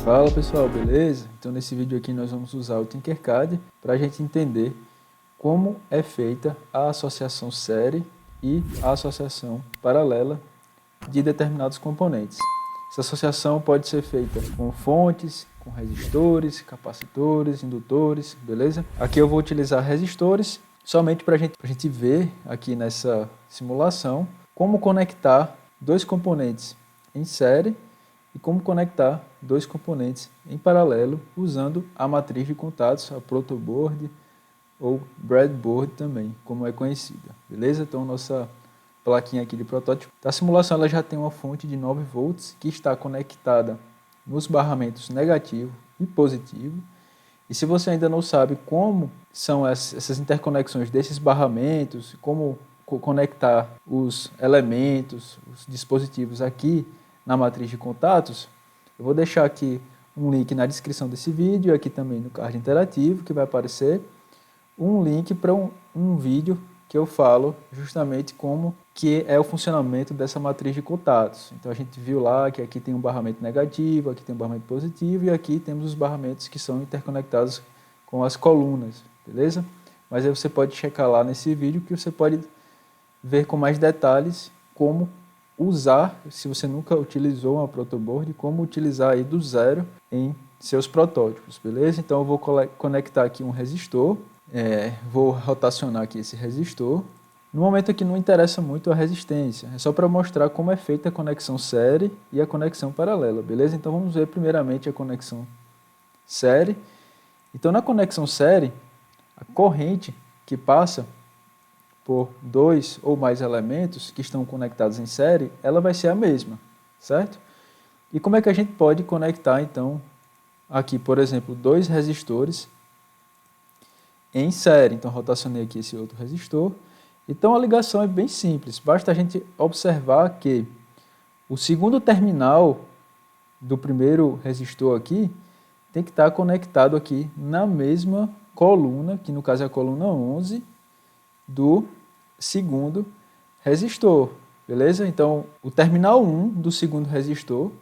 Fala pessoal, beleza? Então nesse vídeo aqui nós vamos usar o Tinkercad para a gente entender como é feita a associação série e a associação paralela de determinados componentes. Essa associação pode ser feita com fontes, com resistores, capacitores, indutores, beleza? Aqui eu vou utilizar resistores somente para a gente ver aqui nessa simulação como conectar dois componentes em série e como conectar dois componentes em paralelo usando a matriz de contatos, a protoboard ou breadboard também, como é conhecida, beleza? Então nossa plaquinha aqui de protótipo. A simulação ela já tem uma fonte de 9 volts que está conectada nos barramentos negativo e positivo. E se você ainda não sabe como são essas interconexões desses barramentos, como conectar os elementos, os dispositivos aqui na matriz de contatos, eu vou deixar aqui um link na descrição desse vídeo, aqui também no card interativo que vai aparecer, um link para um vídeo que eu falo justamente como que é o funcionamento dessa matriz de contatos. Então a gente viu lá que aqui tem um barramento negativo, aqui tem um barramento positivo e aqui temos os barramentos que são interconectados com as colunas, beleza? Mas aí você pode checar lá nesse vídeo que você pode ver com mais detalhes como usar, se você nunca utilizou uma protoboard, como utilizar aí do zero em seus protótipos, beleza? Então eu vou conectar aqui um resistor, vou rotacionar aqui esse resistor. No momento aqui não interessa muito a resistência, é só para mostrar como é feita a conexão série e a conexão paralela, beleza? Então vamos ver primeiramente a conexão série. Então na conexão série, a corrente que passa por dois ou mais elementos que estão conectados em série, ela vai ser a mesma, certo? E como é que a gente pode conectar, então, aqui, por exemplo, dois resistores em série? Então, rotacionei aqui esse outro resistor. Então, a ligação é bem simples. Basta a gente observar que o segundo terminal do primeiro resistor aqui tem que estar conectado aqui na mesma coluna, que no caso é a coluna 11, do segundo resistor, beleza? Então, o terminal 1 do segundo resistor,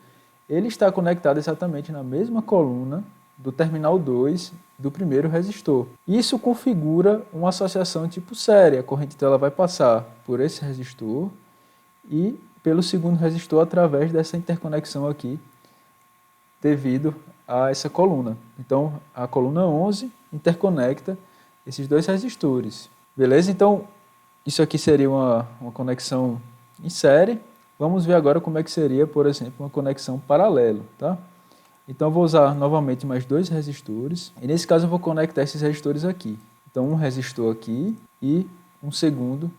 ele está conectado exatamente na mesma coluna do terminal 2 do primeiro resistor. Isso configura uma associação tipo série. A corrente dela vai passar por esse resistor e pelo segundo resistor através dessa interconexão aqui, devido a essa coluna. Então, a coluna 11 interconecta esses dois resistores. Beleza? Então, isso aqui seria uma conexão em série. Vamos ver agora como é que seria, por exemplo, uma conexão paralelo, tá? Então, eu vou usar novamente mais dois resistores. E nesse caso, eu vou conectar esses resistores aqui. Então, um resistor aqui e um segundo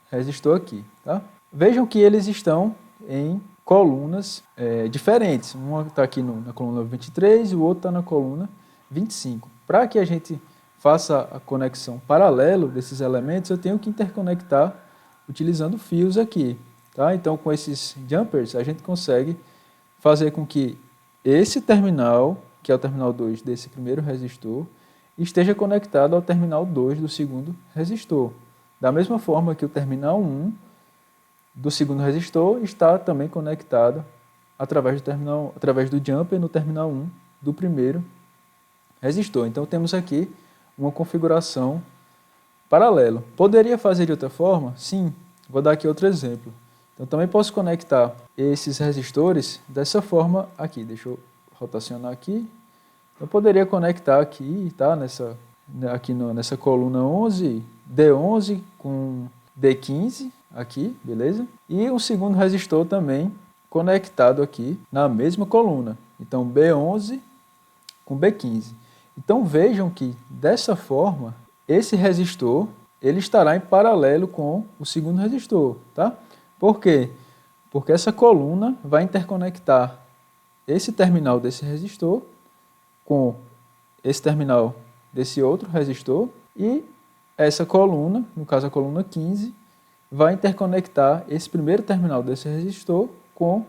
resistor aqui, tá? Vejam que eles estão em colunas diferentes. Uma está aqui na coluna 23 e o outro está na coluna 25. Para que a gente faça a conexão paralelo desses elementos, eu tenho que interconectar utilizando fios aqui, tá? Então, com esses jumpers, a gente consegue fazer com que esse terminal, que é o terminal 2 desse primeiro resistor, esteja conectado ao terminal 2 do segundo resistor. Da mesma forma que o terminal 1 do segundo resistor está também conectado através do jumper no terminal 1 do primeiro resistor. Então, temos aqui uma configuração paralela. Poderia fazer de outra forma? Sim. Vou dar aqui outro exemplo. Então, também posso conectar esses resistores dessa forma aqui. Deixa eu rotacionar aqui. Eu poderia conectar aqui, tá? Nessa coluna 11, D11 com D15 aqui, beleza? E o segundo resistor também conectado aqui na mesma coluna. Então, B11 com B15. Então vejam que dessa forma esse resistor ele estará em paralelo com o segundo resistor, tá? Por quê? Porque essa coluna vai interconectar esse terminal desse resistor com esse terminal desse outro resistor e essa coluna, no caso a coluna 15, vai interconectar esse primeiro terminal desse resistor com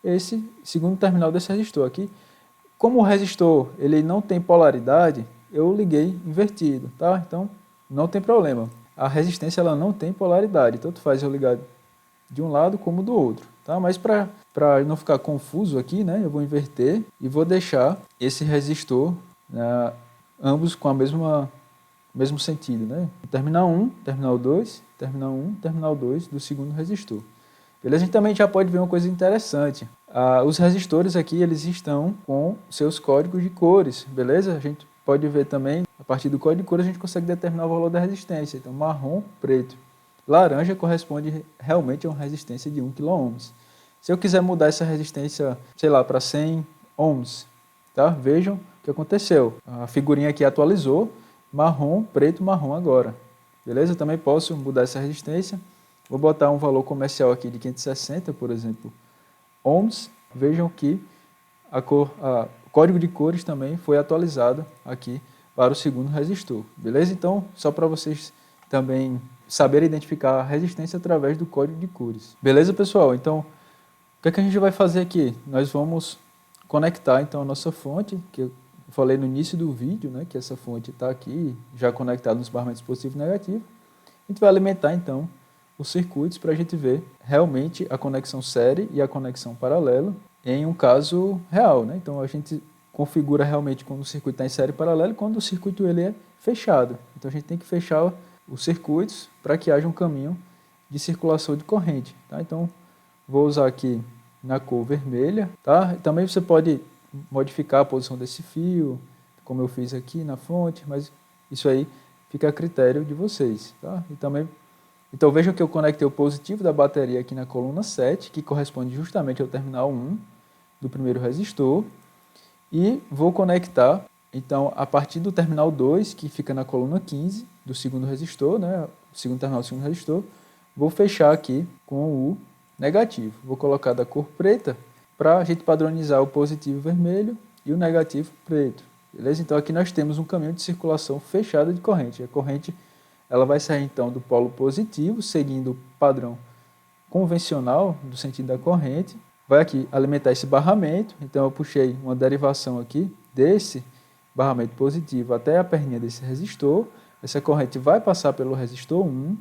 esse segundo terminal desse resistor aqui. Como o resistor ele não tem polaridade, eu liguei invertido, tá? Então, não tem problema. A resistência ela não tem polaridade, tanto faz eu ligar de um lado como do outro, tá? Mas para não ficar confuso aqui, né, eu vou inverter e vou deixar esse resistor, né, ambos com a mesmo sentido, né? Terminal 1, terminal 2, terminal 1, terminal 2 do segundo resistor. Beleza? A gente também já pode ver uma coisa interessante. Os resistores aqui, eles estão com seus códigos de cores, beleza? A gente pode ver também, a partir do código de cores, a gente consegue determinar o valor da resistência. Então, marrom, preto. Laranja corresponde realmente a uma resistência de 1 kΩ. Se eu quiser mudar essa resistência, sei lá, para 100 ohms, tá? Vejam o que aconteceu. A figurinha aqui atualizou, marrom, preto, marrom agora. Beleza? Eu também posso mudar essa resistência. Vou botar um valor comercial aqui de 560, por exemplo, ohms. Vejam que o código de cores também foi atualizado aqui para o segundo resistor. Beleza? Então, só para vocês também saberem identificar a resistência através do código de cores. Beleza, pessoal? Então, o que a gente vai fazer aqui? Nós vamos conectar então a nossa fonte, que eu falei no início do vídeo, né, que essa fonte está aqui, já conectada nos barramentos positivo e negativo. A gente vai alimentar então os circuitos para a gente ver realmente a conexão série e a conexão paralelo em um caso real, né? Então a gente configura realmente quando o circuito está em série paralelo e quando o circuito ele é fechado. Então a gente tem que fechar os circuitos para que haja um caminho de circulação de corrente, tá? Então vou usar aqui na cor vermelha, tá? Também você pode modificar a posição desse fio, como eu fiz aqui na fonte, mas isso aí fica a critério de vocês, tá? E também, então vejam que eu conectei o positivo da bateria aqui na coluna 7, que corresponde justamente ao terminal 1 do primeiro resistor, e vou conectar, então, a partir do terminal 2, que fica na coluna 15 do segundo resistor, né? O segundo terminal do segundo resistor, vou fechar aqui com o negativo. Vou colocar da cor preta para a gente padronizar o positivo vermelho e o negativo preto. Beleza? Então aqui nós temos um caminho de circulação fechada de corrente. A corrente ela vai sair então do polo positivo, seguindo o padrão convencional do sentido da corrente. Vai aqui alimentar esse barramento. Então eu puxei uma derivação aqui desse barramento positivo até a perninha desse resistor. Essa corrente vai passar pelo resistor 1.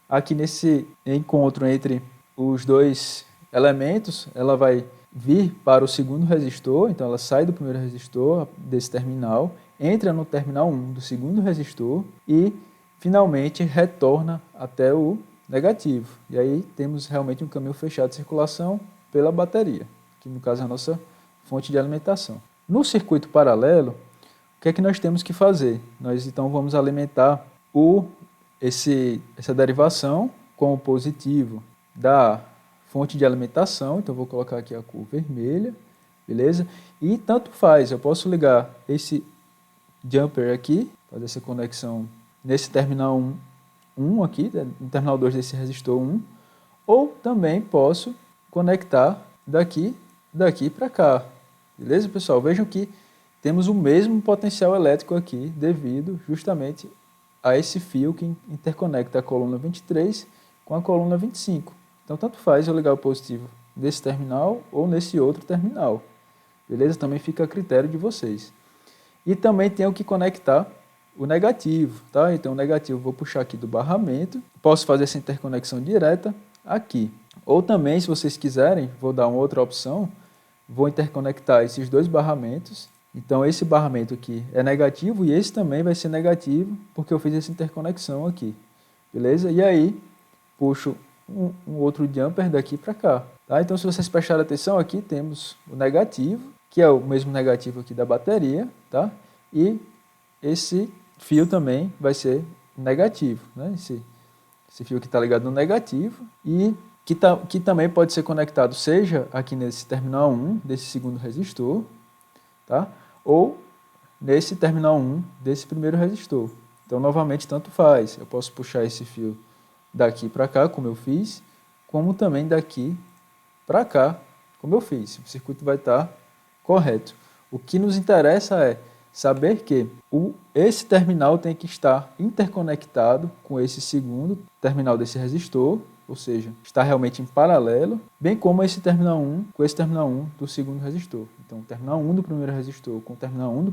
Aqui nesse encontro entre os dois elementos, ela vai vir para o segundo resistor, então ela sai do primeiro resistor, desse terminal, entra no terminal 1 do segundo resistor e finalmente retorna até o negativo. E aí temos realmente um caminho fechado de circulação pela bateria, que no caso é a nossa fonte de alimentação. No circuito paralelo, o que é que nós temos que fazer? Nós então vamos alimentar essa derivação com o positivo da fonte de alimentação, então vou colocar aqui a cor vermelha, beleza? E tanto faz, eu posso ligar esse jumper aqui, fazer essa conexão nesse terminal 1 aqui, no terminal 2 desse resistor 1, ou também posso conectar daqui para cá, beleza, pessoal? Vejam que temos o mesmo potencial elétrico aqui, devido justamente a esse fio que interconecta a coluna 23 com a coluna 25. Então, tanto faz eu ligar o positivo nesse terminal ou nesse outro terminal. Beleza? Também fica a critério de vocês. E também tenho que conectar o negativo, tá? Então, o negativo vou puxar aqui do barramento. Posso fazer essa interconexão direta aqui. Ou também, se vocês quiserem, vou dar uma outra opção. Vou interconectar esses dois barramentos. Então, esse barramento aqui é negativo e esse também vai ser negativo, porque eu fiz essa interconexão aqui. Beleza? E aí, puxo um outro jumper daqui para cá. Tá? Então, se vocês prestarem atenção, aqui temos o negativo, que é o mesmo negativo aqui da bateria, tá? E esse fio também vai ser negativo, né? Esse fio que está ligado no negativo e que também pode ser conectado, seja aqui nesse terminal 1 desse segundo resistor, tá? Ou nesse terminal 1 desse primeiro resistor. Então, novamente, tanto faz. Eu posso puxar esse fio daqui para cá, como eu fiz, como também daqui para cá, como eu fiz. O circuito vai estar correto. O que nos interessa é saber que esse terminal tem que estar interconectado com esse segundo terminal desse resistor, ou seja, está realmente em paralelo, bem como esse terminal 1 com esse terminal 1 do segundo resistor. Então, o terminal 1 do primeiro resistor com o terminal 1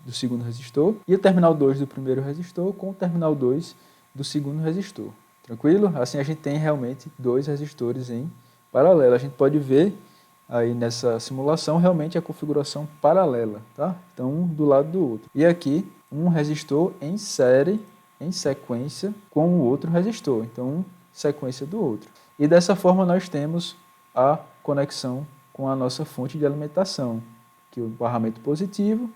do segundo resistor e o terminal 2 do primeiro resistor com o terminal 2 do segundo resistor. Tranquilo? Assim a gente tem realmente dois resistores em paralelo. A gente pode ver aí nessa simulação realmente a configuração paralela, tá? Então um do lado do outro. E aqui um resistor em série, em sequência com o outro resistor. Então um sequência do outro. E dessa forma nós temos a conexão com a nossa fonte de alimentação, que é o barramento positivo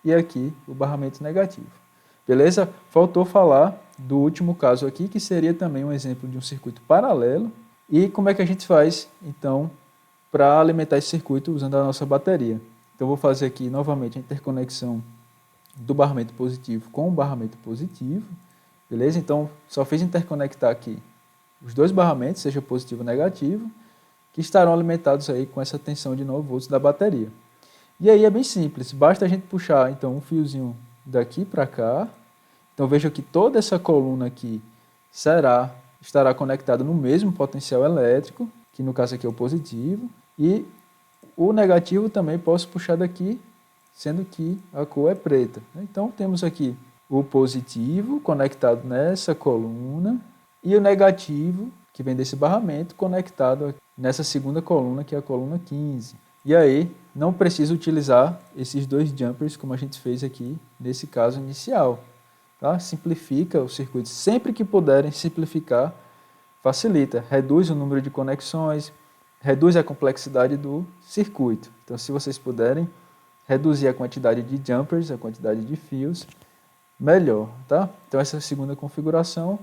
e aqui o barramento negativo. Beleza? Faltou falar do último caso aqui, que seria também um exemplo de um circuito paralelo. E como é que a gente faz, então, para alimentar esse circuito usando a nossa bateria. Então, vou fazer aqui novamente a interconexão do barramento positivo com o barramento positivo. Beleza? Então, só fiz interconectar aqui os dois barramentos, seja positivo ou negativo, que estarão alimentados aí com essa tensão de 9 volts da bateria. E aí é bem simples, basta a gente puxar então um fiozinho daqui para cá. Então veja que toda essa coluna aqui estará conectada no mesmo potencial elétrico, que no caso aqui é o positivo, e o negativo também posso puxar daqui, sendo que a cor é preta. Então temos aqui o positivo conectado nessa coluna e o negativo, que vem desse barramento, conectado nessa segunda coluna, que é a coluna 15. E aí, não preciso utilizar esses dois jumpers como a gente fez aqui nesse caso inicial. Tá? Simplifica o circuito. Sempre que puderem simplificar, facilita. Reduz o número de conexões, reduz a complexidade do circuito. Então, se vocês puderem reduzir a quantidade de jumpers, a quantidade de fios, melhor. Tá? Então, essa segunda configuração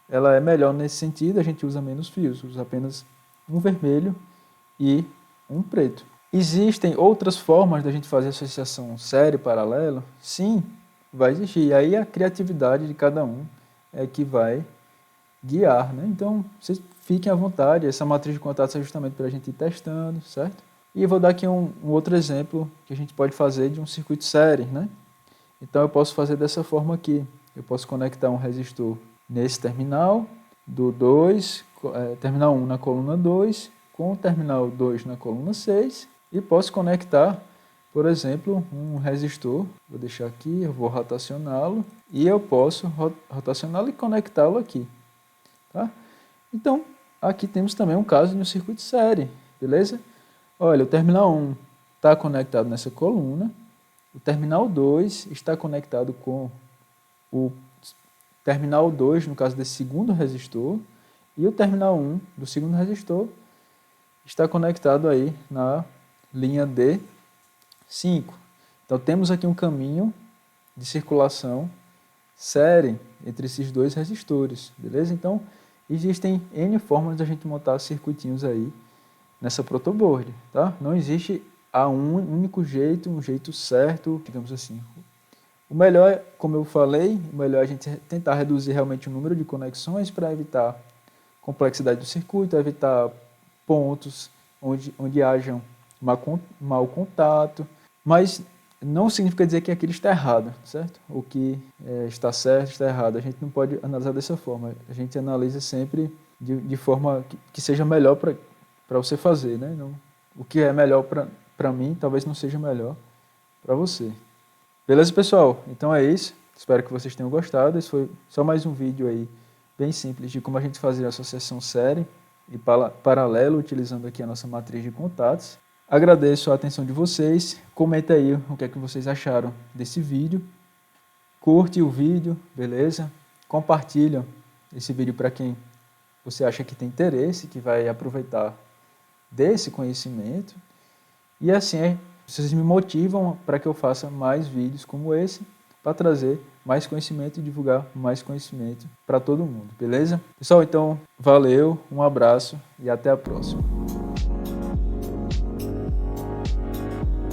ela é melhor nesse sentido. A gente usa menos fios, usa apenas um vermelho e um preto. Existem outras formas da gente fazer associação série paralelo? Sim, vai existir. E aí a criatividade de cada um é que vai guiar, né? Então, vocês fiquem à vontade. Essa matriz de contatos é justamente para a gente ir testando, certo? E eu vou dar aqui um outro exemplo que a gente pode fazer de um circuito série, né? Então, eu posso fazer dessa forma aqui. Eu posso conectar um resistor nesse terminal, do 2, terminal 1 na coluna 2, com o terminal 2 na coluna 6, e posso conectar, por exemplo, um resistor. Vou deixar aqui, eu vou rotacioná-lo, e eu posso rotacioná-lo e conectá-lo aqui. Tá? Então, aqui temos também um caso de um circuito série, beleza? Olha, o terminal 1 está conectado nessa coluna, o terminal 2 está conectado com o terminal 2, no caso desse segundo resistor, e o terminal 1 do segundo resistor está conectado aí na linha D5. Então temos aqui um caminho de circulação série entre esses dois resistores, beleza? Então existem N formas de a gente montar circuitinhos aí nessa protoboard, tá? Não existe um único jeito, um jeito certo, digamos assim. O melhor, como eu falei, o melhor é a gente tentar reduzir realmente o número de conexões para evitar complexidade do circuito, evitar pontos onde hajam mau contato, mas não significa dizer que aquilo está errado, certo? O que está certo, está errado. A gente não pode analisar dessa forma. A gente analisa sempre de forma que seja melhor para você fazer, né? Não, o que é melhor para mim, talvez não seja melhor para você. Beleza, pessoal? Então é isso. Espero que vocês tenham gostado. Esse foi só mais um vídeo aí bem simples de como a gente fazer a associação série e paralelo, utilizando aqui a nossa matriz de contatos. Agradeço a atenção de vocês. Comenta aí o que é que vocês acharam desse vídeo. Curte o vídeo, beleza? Compartilha esse vídeo para quem você acha que tem interesse, que vai aproveitar desse conhecimento. E assim, vocês me motivam para que eu faça mais vídeos como esse, para trazer mais conhecimento e divulgar mais conhecimento para todo mundo, beleza? Pessoal, então, valeu, um abraço e até a próxima.